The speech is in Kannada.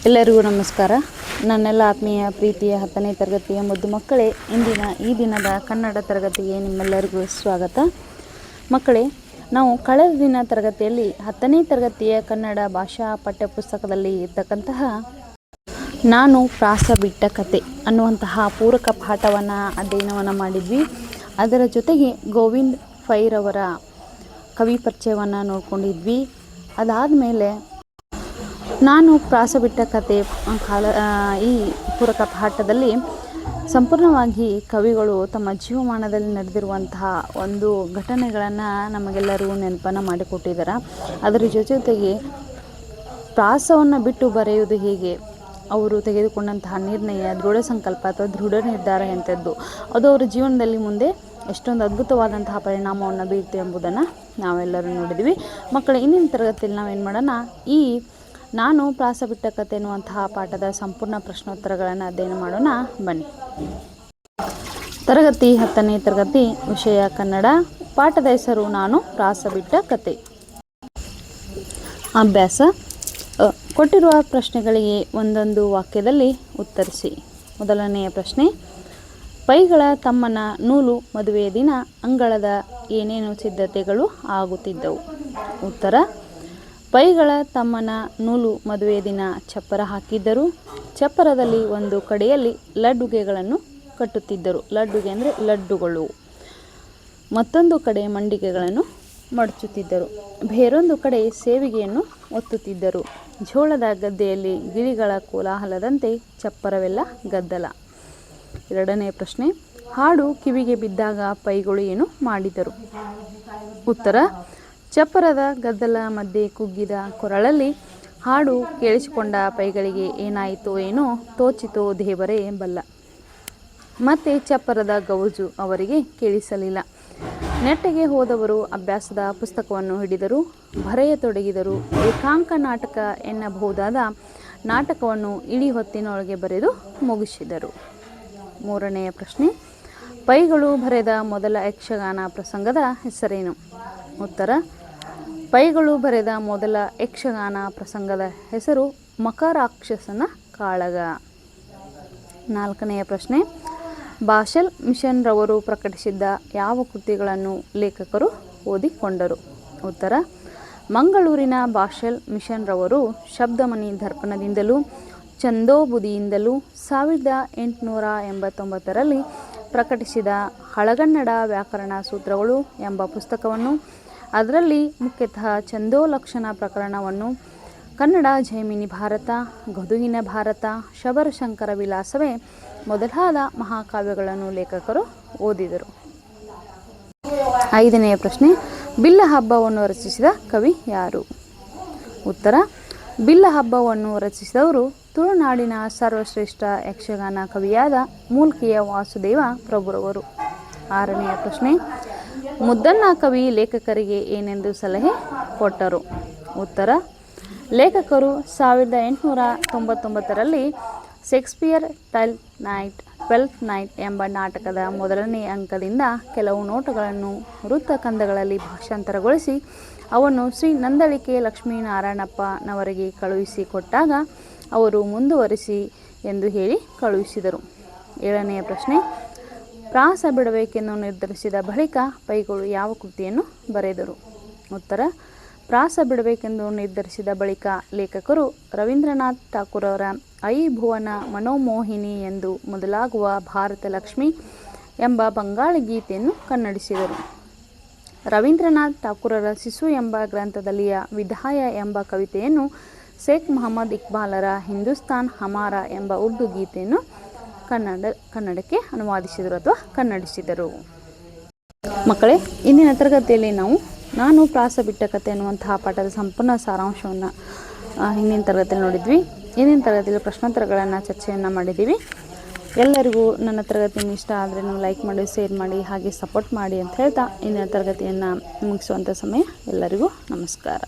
ಎಲ್ಲರಿಗೂ ನಮಸ್ಕಾರ. ನನ್ನೆಲ್ಲ ಆತ್ಮೀಯ ಪ್ರೀತಿಯ 10ನೇ ತರಗತಿಯ ಮುದ್ದು ಮಕ್ಕಳೇ, ಈ ದಿನದ ಕನ್ನಡ ತರಗತಿಗೆ ನಿಮ್ಮೆಲ್ಲರಿಗೂ ಸ್ವಾಗತ. ಮಕ್ಕಳೇ, ನಾವು ಕಳೆದ ದಿನ ತರಗತಿಯಲ್ಲಿ 10ನೇ ತರಗತಿಯ ಕನ್ನಡ ಭಾಷಾ ಪಠ್ಯಪುಸ್ತಕದಲ್ಲಿ ಇರ್ತಕ್ಕಂತಹ ನಾನು ಪ್ರಾಸ ಬಿಟ್ಟ ಕತೆ ಅನ್ನುವಂತಹ ಪೂರಕ ಪಾಠವನ್ನು ಅಧ್ಯಯನವನ್ನು ಮಾಡಿದ್ವಿ. ಅದರ ಜೊತೆಗೆ ಗೋವಿಂದ್ ಫೈರವರ ಕವಿ ಪರಿಚಯವನ್ನು ನೋಡ್ಕೊಂಡಿದ್ವಿ. ಅದಾದಮೇಲೆ ನಾನು ಪ್ರಾಸ ಬಿಟ್ಟ ಕತೆ ಈ ಪೂರಕ ಪಾಠದಲ್ಲಿ ಸಂಪೂರ್ಣವಾಗಿ ಕವಿಗಳು ತಮ್ಮ ಜೀವಮಾನದಲ್ಲಿ ನಡೆದಿರುವಂತಹ ಒಂದು ಘಟನೆಗಳನ್ನು ನಮಗೆಲ್ಲರಿಗೂ ನೆನಪನ್ನು ಮಾಡಿಕೊಟ್ಟಿದ್ದಾರೆ. ಅದರ ಜೊತೆಗೆ ಪ್ರಾಸವನ್ನು ಬಿಟ್ಟು ಬರೆಯುವುದು ಹೇಗೆ, ಅವರು ತೆಗೆದುಕೊಂಡಂತಹ ನಿರ್ಣಯ, ದೃಢ ಸಂಕಲ್ಪ ಅಥವಾ ದೃಢ ನಿರ್ಧಾರ ಎಂಥದ್ದು, ಅದು ಅವರ ಜೀವನದಲ್ಲಿ ಮುಂದೆ ಎಷ್ಟೊಂದು ಅದ್ಭುತವಾದಂತಹ ಪರಿಣಾಮವನ್ನು ಬೀರುತ್ತೆ ಎಂಬುದನ್ನು ನಾವೆಲ್ಲರೂ ನೋಡಿದ್ವಿ. ಮಕ್ಕಳು, ಇಂದಿನ ತರಗತಿಯಲ್ಲಿ ನಾವೇನು ಮಾಡೋಣ, ಈ ನಾನು ಪ್ರಾಸ ಬಿಟ್ಟ ಕತೆ ಎನ್ನುವಂತಹ ಪಾಠದ ಸಂಪೂರ್ಣ ಪ್ರಶ್ನೋತ್ತರಗಳನ್ನು ಅಧ್ಯಯನ ಮಾಡೋಣ ಬನ್ನಿ. ತರಗತಿ 10ನೇ ತರಗತಿ, ವಿಷಯ ಕನ್ನಡ, ಪಾಠದ ಹೆಸರು ನಾನು ಪ್ರಾಸ ಬಿಟ್ಟ ಕತೆ. ಅಭ್ಯಾಸ: ಕೊಟ್ಟಿರುವ ಪ್ರಶ್ನೆಗಳಿಗೆ ಒಂದೊಂದು ವಾಕ್ಯದಲ್ಲಿ ಉತ್ತರಿಸಿ. ಮೊದಲನೆಯ ಪ್ರಶ್ನೆ: ಪೈಗಳ ತಮ್ಮನ ನೂಲು ಮದುವೆಯ ದಿನ ಅಂಗಳದ ಏನೇನು ಸಿದ್ಧತೆಗಳು ಆಗುತ್ತಿದ್ದವು? ಉತ್ತರ: ಪೈಗಳ ತಮ್ಮನ ನೂಲು ಮದುವೆಯ ದಿನ ಚಪ್ಪರ ಹಾಕಿದ್ದರು. ಚಪ್ಪರದಲ್ಲಿ ಒಂದು ಕಡೆಯಲ್ಲಿ ಲಡ್ಡುಗೆಗಳನ್ನು ಕಟ್ಟುತ್ತಿದ್ದರು. ಲಡ್ಡುಗೆ ಅಂದರೆ ಲಡ್ಡುಗಳು. ಮತ್ತೊಂದು ಕಡೆ ಮಂಡಿಗೆಗಳನ್ನು ಮಡಚುತ್ತಿದ್ದರು. ಬೇರೊಂದು ಕಡೆ ಸೇವಿಗೆಯನ್ನು ಒತ್ತುತ್ತಿದ್ದರು. ಜೋಳದ ಗದ್ದೆಯಲ್ಲಿ ಗಿಳಿಗಳ ಕೋಲಾಹಲದಂತೆ ಚಪ್ಪರವೆಲ್ಲ ಗದ್ದಲ. ಎರಡನೇ ಪ್ರಶ್ನೆ: ಹಾಡು ಕಿವಿಗೆ ಬಿದ್ದಾಗ ಪೈಗಳು ಏನು ಮಾಡಿದರು? ಉತ್ತರ: ಚಪ್ಪರದ ಗದ್ದಲ ಮಧ್ಯೆ ಕುಗ್ಗಿದ ಕೊರಳಲ್ಲಿ ಹಾಡು ಕೇಳಿಸಿಕೊಂಡ ಪೈಗಳಿಗೆ ಏನಾಯಿತೋ ಏನೋ ತೋಚಿತೋ ದೇವರೇ ಬಲ್ಲ. ಮತ್ತೆ ಚಪ್ಪರದ ಗೌಜು ಅವರಿಗೆ ಕೇಳಿಸಲಿಲ್ಲ. ನೆಟ್ಟಗೆ ಹೋದವರು ಅಭ್ಯಾಸದ ಪುಸ್ತಕವನ್ನು ಹಿಡಿದರು, ಬರೆಯತೊಡಗಿದರು. ಏಕಾಂಕ ನಾಟಕ ಎನ್ನಬಹುದಾದ ನಾಟಕವನ್ನು ಇಡೀ ಹೊತ್ತಿನೊಳಗೆ ಬರೆದು ಮುಗಿಸಿದರು. ಮೂರನೆಯ ಪ್ರಶ್ನೆ: ಪೈಗಳು ಬರೆದ ಮೊದಲ ಯಕ್ಷಗಾನ ಪ್ರಸಂಗದ ಹೆಸರೇನು? ಉತ್ತರ: ಪೈಗಳು ಬರೆದ ಮೊದಲ ಯಕ್ಷಗಾನ ಪ್ರಸಂಗದ ಹೆಸರು ಮಕರಾಕ್ಷಸನ ಕಾಳಗ. ನಾಲ್ಕನೆಯ ಪ್ರಶ್ನೆ: ಬಾಶೆಲ್ ಮಿಷನ್ ರವರು ಪ್ರಕಟಿಸಿದ್ದ ಯಾವ ಕೃತಿಗಳನ್ನು ಲೇಖಕರು ಓದಿಕೊಂಡರು? ಉತ್ತರ: ಮಂಗಳೂರಿನ ಬಾಶೆಲ್ ಮಿಷನ್ ರವರು ಶಬ್ದಮಣಿ ದರ್ಪಣದಿಂದಲೂ ಛಂದೋಬುದಿಯಿಂದಲೂ 1889ರಲ್ಲಿ ಪ್ರಕಟಿಸಿದ ಹಳಗನ್ನಡ ವ್ಯಾಕರಣ ಸೂತ್ರಗಳು ಎಂಬ ಪುಸ್ತಕವನ್ನು, ಅದರಲ್ಲಿ ಮುಖ್ಯತಃ ಛಂದೋಲಕ್ಷಣ ಪ್ರಕರಣವನ್ನು, ಕನ್ನಡ ಜೈಮಿನಿ ಭಾರತ, ಗದುಗಿನ ಭಾರತ, ಶಬರಶಂಕರ ವಿಲಾಸವೇ ಮೊದಲಾದ ಮಹಾಕಾವ್ಯಗಳನ್ನು ಲೇಖಕರು ಓದಿದರು. ಐದನೆಯ ಪ್ರಶ್ನೆ: ಬಿಲ್ಲ ಹಬ್ಬವನ್ನು ರಚಿಸಿದ ಕವಿ ಯಾರು? ಉತ್ತರ: ಬಿಲ್ಲ ಹಬ್ಬವನ್ನು ರಚಿಸಿದವರು ತುಳುನಾಡಿನ ಸರ್ವಶ್ರೇಷ್ಠ ಯಕ್ಷಗಾನ ಕವಿಯಾದ ಮೂಲ್ಕಿಯ ವಾಸುದೇವ ಪ್ರಭುರವರು. ಆರನೆಯ ಪ್ರಶ್ನೆ: ಮುದ್ದಣ್ಣ ಕವಿ ಲೇಖಕರಿಗೆ ಏನೆಂದು ಸಲಹೆ ಕೊಟ್ಟರು? ಉತ್ತರ: ಲೇಖಕರು 1899ರಲ್ಲಿ ಶೇಕ್ಸ್ಪಿಯರ್ ಟ್ವೆಲ್ತ್ ನೈಟ್ ಎಂಬ ನಾಟಕದ ಮೊದಲನೇ ಅಂಕದಿಂದ ಕೆಲವು ನೋಟಗಳನ್ನು ವೃತ್ತಕಂದಗಳಲ್ಲಿ ಭಾಷಾಂತರಗೊಳಿಸಿ ಅವನ್ನು ಶ್ರೀ ನಂದಳಿಕೆ ಲಕ್ಷ್ಮೀನಾರಾಯಣಪ್ಪನವರಿಗೆ ಕಳುಹಿಸಿ ಕೊಟ್ಟಾಗ ಅವರು ಮುಂದುವರಿಸಿ ಎಂದು ಹೇಳಿ ಕಳುಹಿಸಿದರು. ಏಳನೆಯ ಪ್ರಶ್ನೆ: ಪ್ರಾಸ ಬಿಡಬೇಕೆಂದು ನಿರ್ಧರಿಸಿದ ಬಳಿಕ ಪೈಗಳು ಯಾವ ಕೃತಿಯನ್ನು ಬರೆದರು? ಉತ್ತರ: ಪ್ರಾಸ ಬಿಡಬೇಕೆಂದು ನಿರ್ಧರಿಸಿದ ಬಳಿಕ ಲೇಖಕರು ರವೀಂದ್ರನಾಥ್ ಠಾಕೂರವರ ಐ ಭುವನ ಮನೋಮೋಹಿನಿ ಎಂದು ಮೊದಲಾಗುವ ಭಾರತ ಲಕ್ಷ್ಮಿ ಎಂಬ ಬಂಗಾಳಿ ಗೀತೆಯನ್ನು ಕನ್ನಡಿಸಿದರು. ರವೀಂದ್ರನಾಥ್ ಠಾಕೂರರ ಶಿಶು ಎಂಬ ಗ್ರಂಥದಲ್ಲಿಯ ವಿದಾಯ ಎಂಬ ಕವಿತೆಯನ್ನು, ಶೇಖ್ ಮೊಹಮ್ಮದ್ ಇಕ್ಬಾಲರ ಹಿಂದೂಸ್ತಾನ್ ಹಮಾರ ಎಂಬ ಉರ್ದು ಗೀತೆಯನ್ನು ಕನ್ನಡಕ್ಕೆ ಅನುವಾದಿಸಿದರು ಅಥವಾ ಕನ್ನಡಿಸಿದರು. ಮಕ್ಕಳೇ, ಇಂದಿನ ತರಗತಿಯಲ್ಲಿ ನಾನು ಪ್ರಾಸ ಬಿಟ್ಟ ಕತೆ ಎನ್ನುವಂತಹ ಪಾಠದ ಸಂಪೂರ್ಣ ಸಾರಾಂಶವನ್ನು ಹಿಂದಿನ ತರಗತಿಯಲ್ಲಿ ನೋಡಿದ್ವಿ. ಇಂದಿನ ತರಗತಿಯಲ್ಲಿ ಪ್ರಶ್ನೋತ್ತರಗಳನ್ನು ಚರ್ಚೆಯನ್ನು ಮಾಡಿದ್ದೀವಿ. ಎಲ್ಲರಿಗೂ ನನ್ನ ತರಗತಿ ಇಷ್ಟ ಆದರೆ ನೀವು ಲೈಕ್ ಮಾಡಿ, ಶೇರ್ ಮಾಡಿ, ಹಾಗೆ ಸಪೋರ್ಟ್ ಮಾಡಿ ಅಂತ ಹೇಳ್ತಾ ಇಂದಿನ ತರಗತಿಯನ್ನು ಮುಗಿಸುವಂಥ ಸಮಯ. ಎಲ್ಲರಿಗೂ ನಮಸ್ಕಾರ.